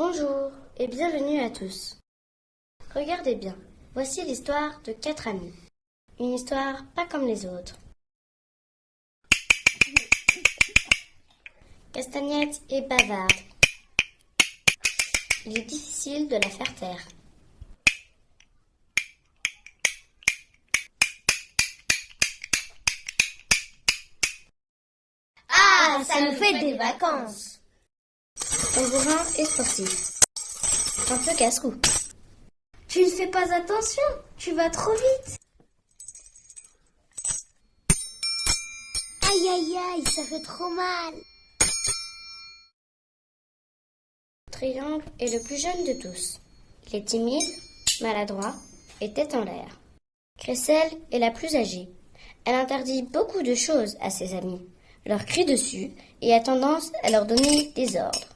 Bonjour et bienvenue à tous. Regardez bien, voici l'histoire de 4 amis. Une histoire pas comme les autres. Castagnette est bavarde. Il est difficile de la faire taire. Ah, ça nous fait des vacances. Tambourin est sportif. Un peu casse-cou. Tu ne fais pas attention, tu vas trop vite. Aïe aïe aïe, ça fait trop mal. Triangle est le plus jeune de tous. Il est timide, maladroit et tête en l'air. Crécelle est la plus âgée. Elle interdit beaucoup de choses à ses amis, leur crie dessus et a tendance à leur donner des ordres.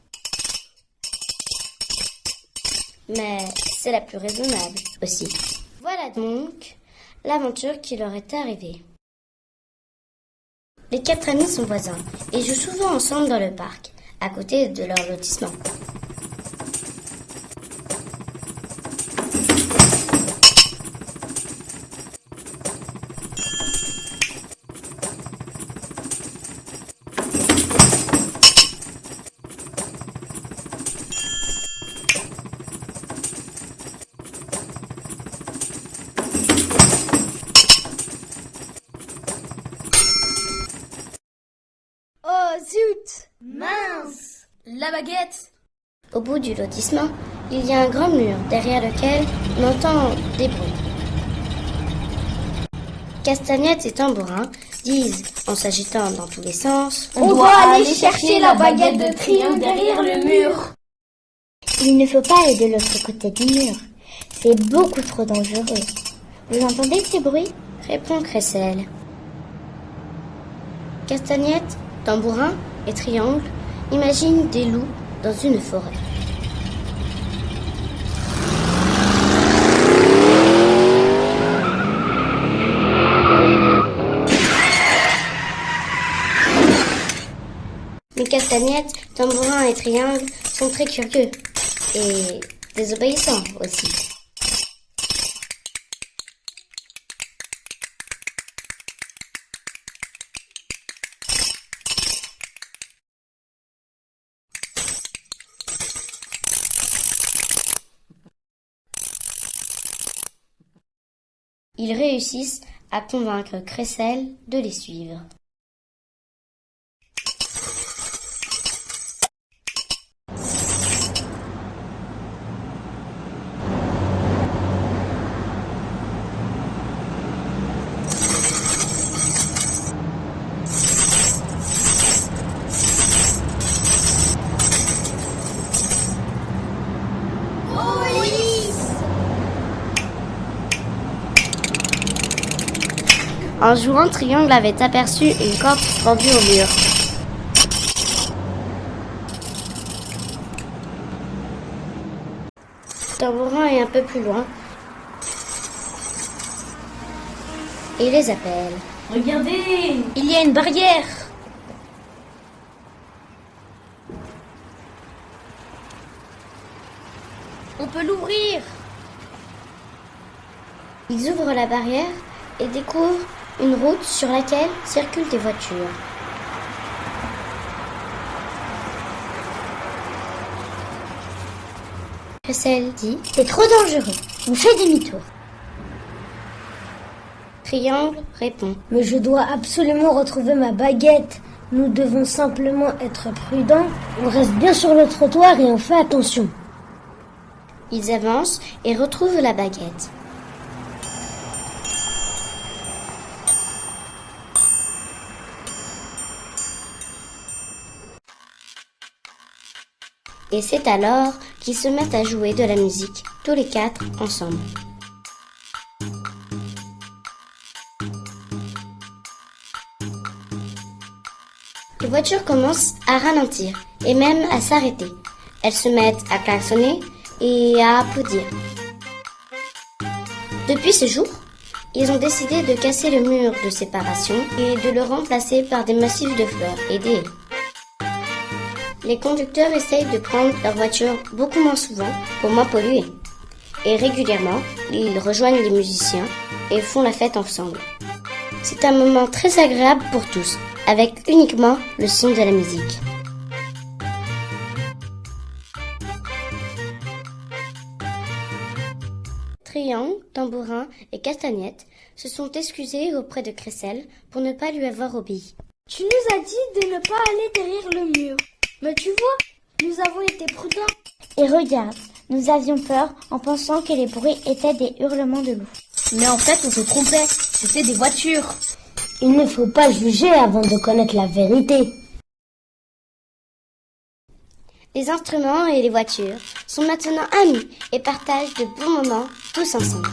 Mais c'est la plus raisonnable aussi. Voilà donc l'aventure qui leur est arrivée. Les 4 amis sont voisins et jouent souvent ensemble dans le parc, à côté de leur lotissement. Oh zut, mince. La baguette. Au bout du lotissement, il y a un grand mur derrière lequel on entend des bruits. Castagnette et Tambourin disent, en s'agitant dans tous les sens, On doit aller chercher la baguette de Triangle derrière le mur. Il ne faut pas aller de l'autre côté du mur. C'est beaucoup trop dangereux. Vous entendez ces bruits ? répond Crécelle. Castagnette, Tambourin et Triangle imaginent des loups dans une forêt. Mais Castagnette, Tambourin et Triangle sont très curieux et désobéissants aussi. Ils réussissent à convaincre Crécelle de les suivre. En jouant, Triangle avait aperçu une corde pendue au mur. Tambourin est un peu plus loin et les appelle. Regardez, il y a une barrière. On peut l'ouvrir. Ils ouvrent la barrière et découvrent une route sur laquelle circulent des voitures. Crécelle dit, C'est trop dangereux. On fait demi-tour. Triangle répond. Mais je dois absolument retrouver ma baguette. Nous devons simplement être prudents. On reste bien sur le trottoir et on fait attention. Ils avancent et retrouvent la baguette. Et c'est alors qu'ils se mettent à jouer de la musique, tous les 4 ensemble. Les voitures commencent à ralentir et même à s'arrêter. Elles se mettent à klaxonner et à applaudir. Depuis ce jour, ils ont décidé de casser le mur de séparation et de le remplacer par des massifs de fleurs et des haies. Les conducteurs essayent de prendre leur voiture beaucoup moins souvent pour moins polluer. Et régulièrement, ils rejoignent les musiciens et font la fête ensemble. C'est un moment très agréable pour tous, avec uniquement le son de la musique. Triangle, Tambourin et Castagnette se sont excusés auprès de Crécelle pour ne pas lui avoir obéi. Tu nous as dit de ne pas aller derrière le mur. Mais tu vois, nous avons été prudents. Et regarde, nous avions peur en pensant que les bruits étaient des hurlements de loups. Mais en fait, on se trompait. C'était des voitures. Il ne faut pas juger avant de connaître la vérité. Les instruments et les voitures sont maintenant amis et partagent de bons moments tous ensemble.